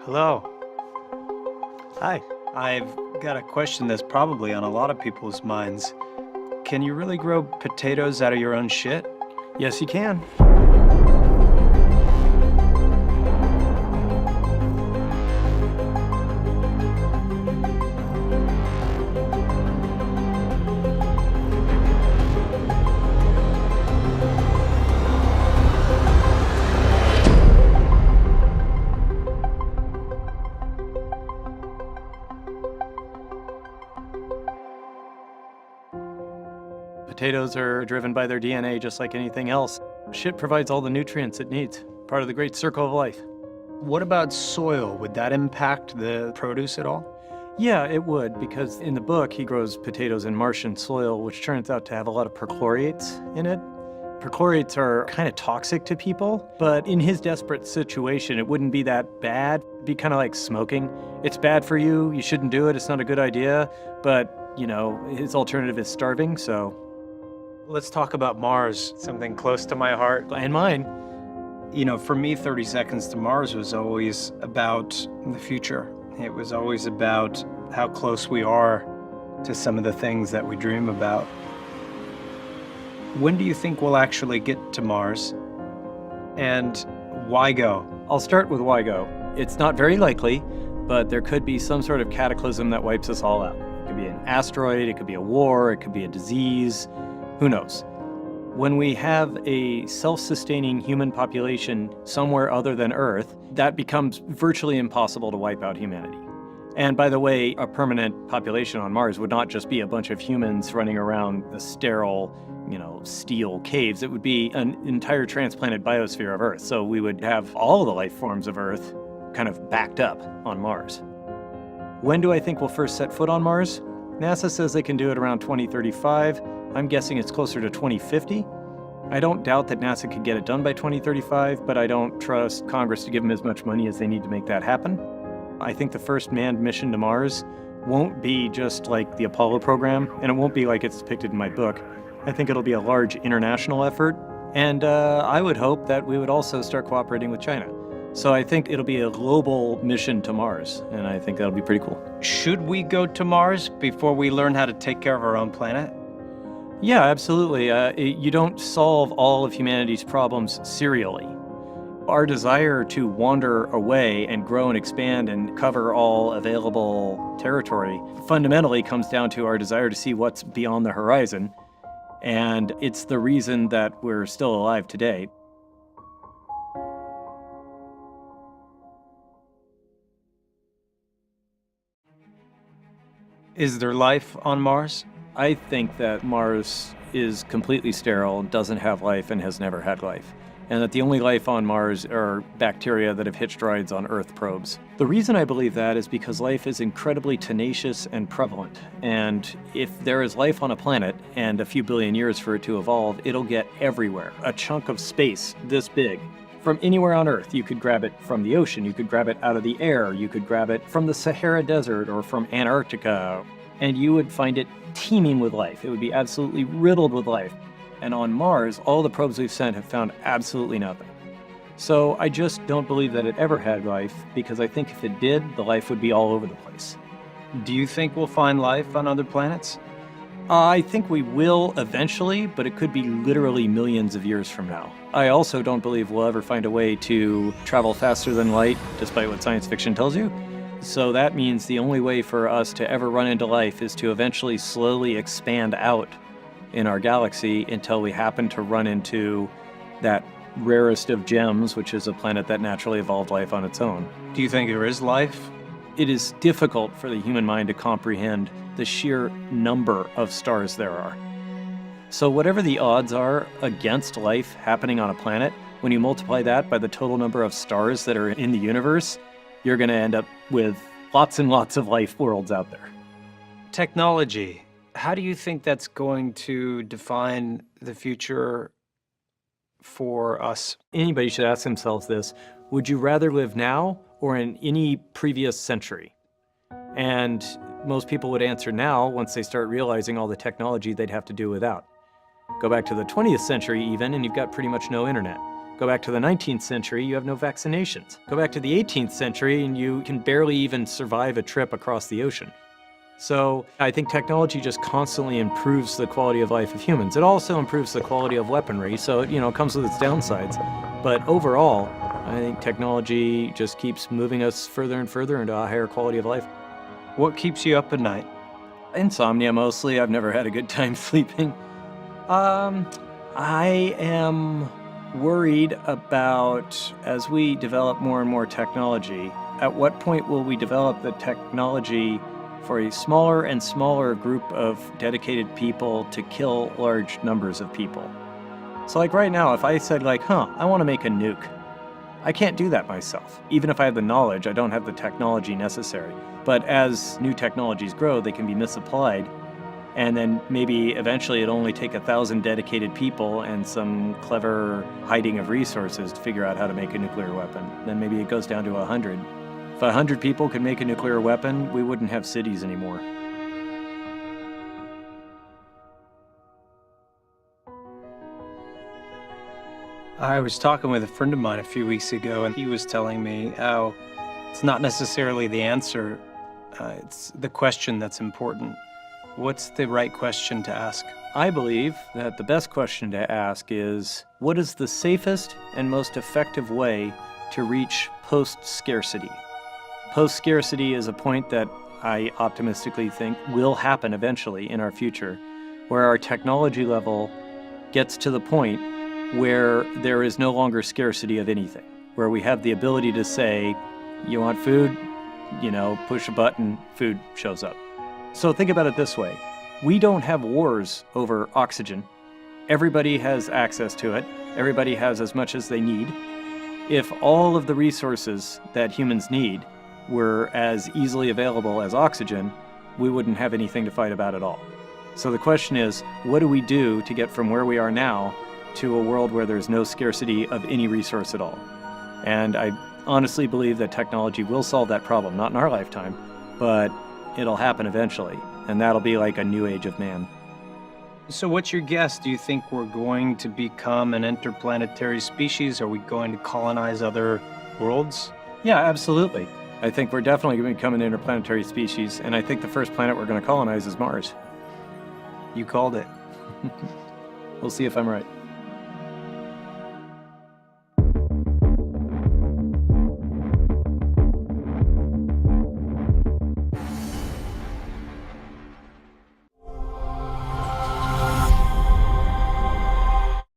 Hello. Hi. I've got a question that's probably on a lot of people's minds. Can you really grow potatoes out of your own shit? Yes, you can. Potatoes are driven by their DNA just like anything else. Shit provides all the nutrients it needs, part of the great circle of life. What about soil? Would that impact the produce at all? Yeah, it would, because in the book he grows potatoes in Martian soil, which turns out to have a lot of perchlorates in it. Perchlorates are kind of toxic to people, but in his desperate situation, it wouldn't be that bad. It'd be kind of like smoking. It's bad for you, you shouldn't do it, it's not a good idea, but, you know, his alternative is starving, so. Let's talk about Mars, something close to my heart. And mine. You know, for me, 30 Seconds to Mars was always about the future. It was always about how close we are to some of the things that we dream about. When do you think we'll actually get to Mars? And why go? I'll start with why go. It's not very likely, but there could be some sort of cataclysm that wipes us all out. It could be an asteroid, it could be a war, it could be a disease. Who knows? When we have a self-sustaining human population somewhere other than Earth, that becomes virtually impossible to wipe out humanity. And by the way, a permanent population on Mars would not just be a bunch of humans running around the sterile, steel caves. It would be an entire transplanted biosphere of Earth. So we would have all the life forms of Earth kind of backed up on Mars. When do I think we'll first set foot on Mars? NASA says they can do it around 2035. I'm guessing it's closer to 2050. I don't doubt that NASA could get it done by 2035, but I don't trust Congress to give them as much money as they need to make that happen. I think the first manned mission to Mars won't be just like the Apollo program, and it won't be like it's depicted in my book. I think it'll be a large international effort, and I would hope that we would also start cooperating with China. So I think it'll be a global mission to Mars, and I think that'll be pretty cool. Should we go to Mars before we learn how to take care of our own planet? Yeah, absolutely. You don't solve all of humanity's problems serially. Our desire to wander away and grow and expand and cover all available territory fundamentally comes down to our desire to see what's beyond the horizon. And it's the reason that we're still alive today. Is there life on Mars? I think that Mars is completely sterile, doesn't have life, and has never had life. And that the only life on Mars are bacteria that have hitched rides on Earth probes. The reason I believe that is because life is incredibly tenacious and prevalent. And if there is life on a planet, and a few billion years for it to evolve, it'll get everywhere. A chunk of space this big. From anywhere on Earth, you could grab it from the ocean, you could grab it out of the air, you could grab it from the Sahara Desert or from Antarctica, and you would find it teeming with life. It would be absolutely riddled with life. And on Mars, all the probes we've sent have found absolutely nothing. So I just don't believe that it ever had life, because I think if it did, the life would be all over the place. Do you think we'll find life on other planets? I think we will eventually, but it could be literally millions of years from now. I also don't believe we'll ever find a way to travel faster than light, despite what science fiction tells you. So that means the only way for us to ever run into life is to eventually slowly expand out in our galaxy until we happen to run into that rarest of gems, which is a planet that naturally evolved life on its own. Do you think there is life? It is difficult for the human mind to comprehend the sheer number of stars there are. So whatever the odds are against life happening on a planet, when you multiply that by the total number of stars that are in the universe, you're going to end up with lots and lots of life worlds out there. Technology. How do you think that's going to define the future for us? Anybody should ask themselves this. Would you rather live now or in any previous century? And most people would answer now once they start realizing all the technology they'd have to do without. Go back to the 20th century even, and you've got pretty much no internet. Go back to the 19th century, you have no vaccinations. Go back to the 18th century, and you can barely even survive a trip across the ocean. So I think technology just constantly improves the quality of life of humans. It also improves the quality of weaponry, so it comes with its downsides. But overall, I think technology just keeps moving us further and further into a higher quality of life. What keeps you up at night? Insomnia mostly. I've never had a good time sleeping. I am worried about, as we develop more and more technology, at what point will we develop the technology for a smaller and smaller group of dedicated people to kill large numbers of people? So like right now, if I said I want to make a nuke, I can't do that myself. Even if I have the knowledge, I don't have the technology necessary. But as new technologies grow, they can be misapplied. And then maybe eventually it'll only take 1,000 dedicated people and some clever hiding of resources to figure out how to make a nuclear weapon. Then maybe it goes down to 100. If 100 people could make a nuclear weapon, we wouldn't have cities anymore. I was talking with a friend of mine a few weeks ago, and he was telling me how it's not necessarily the answer, it's the question that's important. What's the right question to ask? I believe that the best question to ask is, what is the safest and most effective way to reach post-scarcity? Post-scarcity is a point that I optimistically think will happen eventually in our future, where our technology level gets to the point where there is no longer scarcity of anything, where we have the ability to say, you want food? Push a button, food shows up. So think about it this way. We don't have wars over oxygen. Everybody has access to it. Everybody has as much as they need. If all of the resources that humans need were as easily available as oxygen, we wouldn't have anything to fight about at all. So the question is, what do we do to get from where we are now to a world where there's no scarcity of any resource at all? And I honestly believe that technology will solve that problem, not in our lifetime, but it'll happen eventually, and that'll be like a new age of man. So what's your guess? Do you think we're going to become an interplanetary species? Are we going to colonize other worlds? Yeah, absolutely. I think we're definitely going to become an interplanetary species, and I think the first planet we're going to colonize is Mars. You called it. We'll see if I'm right.